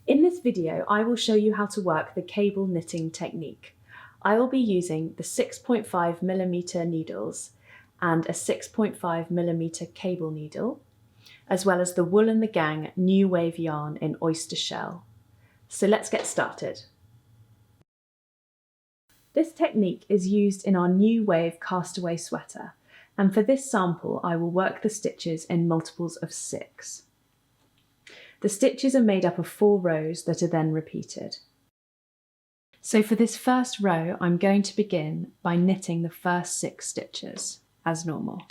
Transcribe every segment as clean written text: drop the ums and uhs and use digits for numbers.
In this video, I will show you how to work the cable knitting technique. I will be using the 6.5mm needles and a 6.5mm cable needle, as well as the Wool and the Gang New Wave yarn in oyster shell. So let's get started. This technique is used in our New Wave castaway sweater, and for this sample I will work the stitches in multiples of 6. The stitches are made up of 4 rows that are then repeated. So for this first row, I'm going to begin by knitting the first 6 stitches, as normal.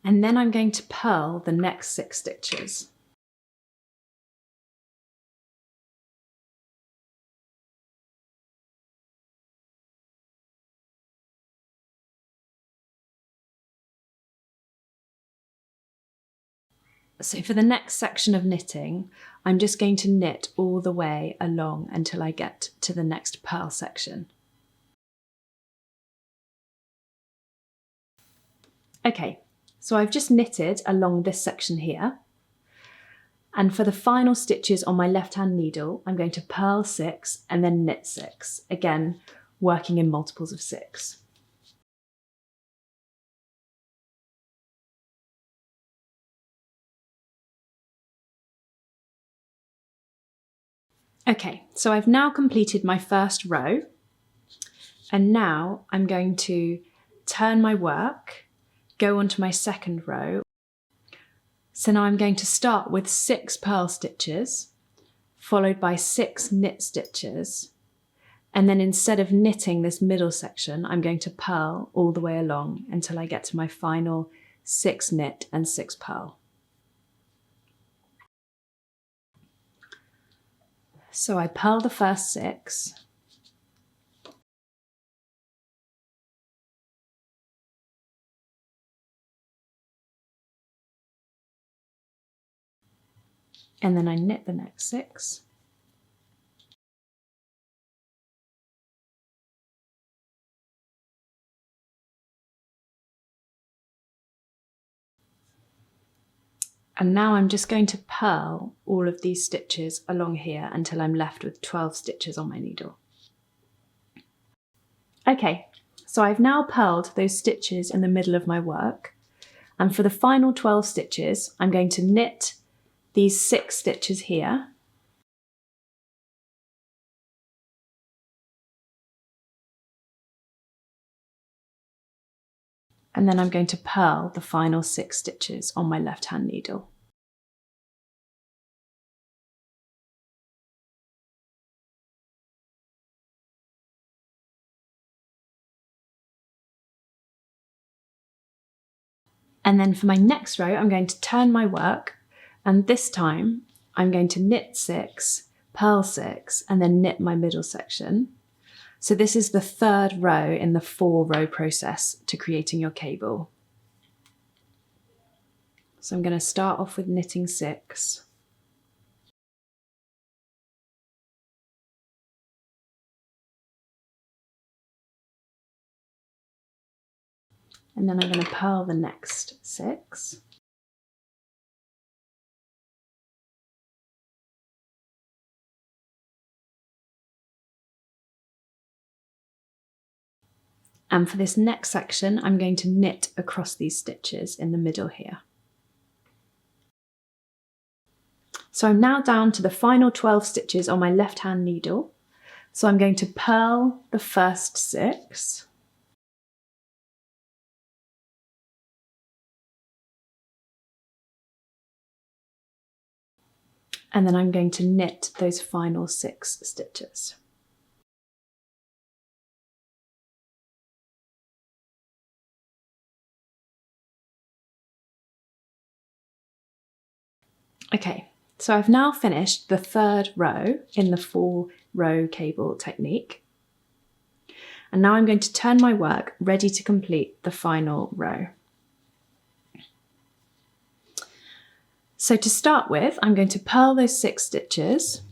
And then I'm going to purl the next 6 stitches. So for the next section of knitting, I'm just going to knit all the way along until I get to the next purl section. Okay, so I've just knitted along this section here. And for the final stitches on my left-hand needle, I'm going to purl 6 and then knit 6, again, working in multiples of 6. Okay, so I've now completed my first row, and now I'm going to turn my work, go on to my second row. So now I'm going to start with 6 purl stitches, followed by 6 knit stitches, and then instead of knitting this middle section, I'm going to purl all the way along until I get to my final 6 knit and 6 purl. So I purl the first 6, and then I knit the next 6, and now I'm just going to purl all of these stitches along here until I'm left with 12 stitches on my needle. Okay, so I've now purled those stitches in the middle of my work, and for the final 12 stitches I'm going to knit these 6 stitches here, and then I'm going to purl the final 6 stitches on my left-hand needle. And then for my next row, I'm going to turn my work, and this time I'm going to knit 6, purl 6, and then knit my middle section. So this is the 3rd row in the 4-row process to creating your cable. So I'm going to start off with knitting 6. And then I'm going to purl the next 6. And for this next section, I'm going to knit across these stitches in the middle here. So I'm now down to the final 12 stitches on my left-hand needle. So I'm going to purl the first 6. And then I'm going to knit those final 6 stitches. Okay, so I've now finished the 3rd row in the 4-row cable technique. And now I'm going to turn my work ready to complete the final row. So to start with, I'm going to purl those 6 stitches,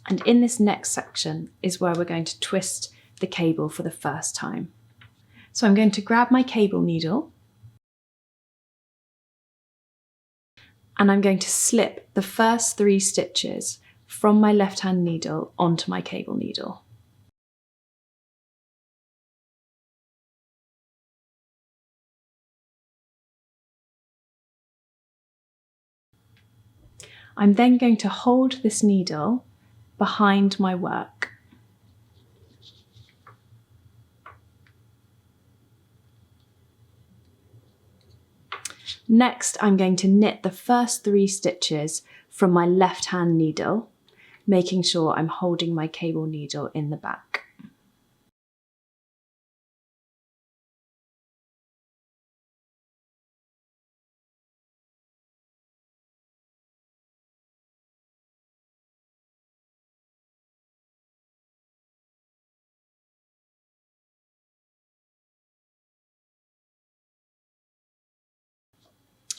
And in this next section is where we're going to twist the cable for the first time. So I'm going to grab my cable needle and I'm going to slip the first 3 stitches from my left hand needle onto my cable needle. I'm then going to hold this needle behind my work. Next, I'm going to knit the first 3 stitches from my left hand needle, making sure I'm holding my cable needle in the back.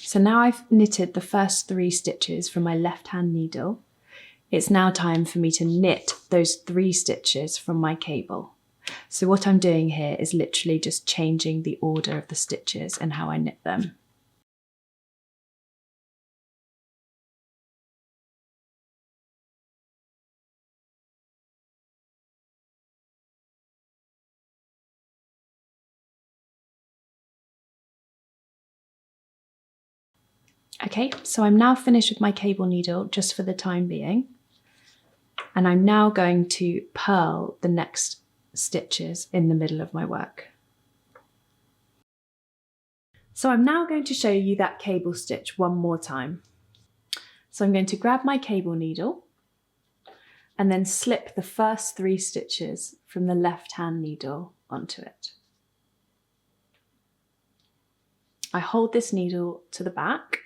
So now I've knitted the first 3 stitches from my left hand needle. It's now time for me to knit those 3 stitches from my cable. So what I'm doing here is literally just changing the order of the stitches and how I knit them. Okay, so I'm now finished with my cable needle just for the time being. And I'm now going to purl the next stitches in the middle of my work. So I'm now going to show you that cable stitch one more time. So I'm going to grab my cable needle and then slip the first 3 stitches from the left hand needle onto it. I hold this needle to the back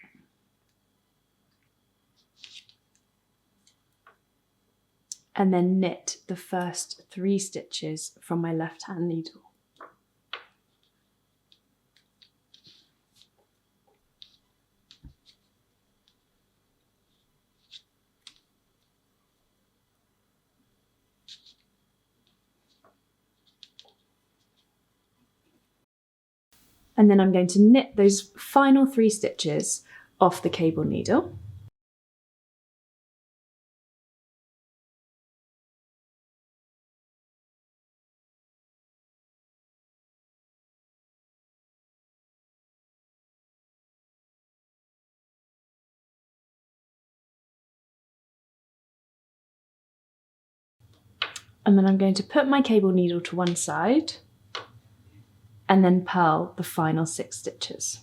and then knit the first 3 stitches from my left hand needle. And then I'm going to knit those final 3 stitches off the cable needle. And then I'm going to put my cable needle to one side and then purl the final 6 stitches.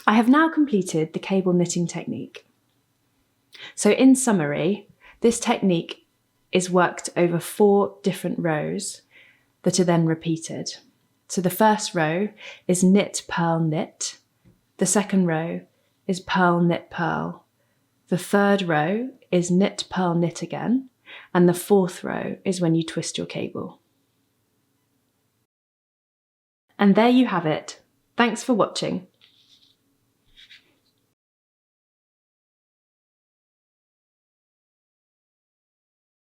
I have now completed the cable knitting technique. So in summary, this technique is worked over 4 different rows that are then repeated. So the first row is knit, purl, knit. The second row is purl, knit, purl. The third row is knit, purl, knit again. And the 4th row is when you twist your cable. And there you have it. Thanks for watching.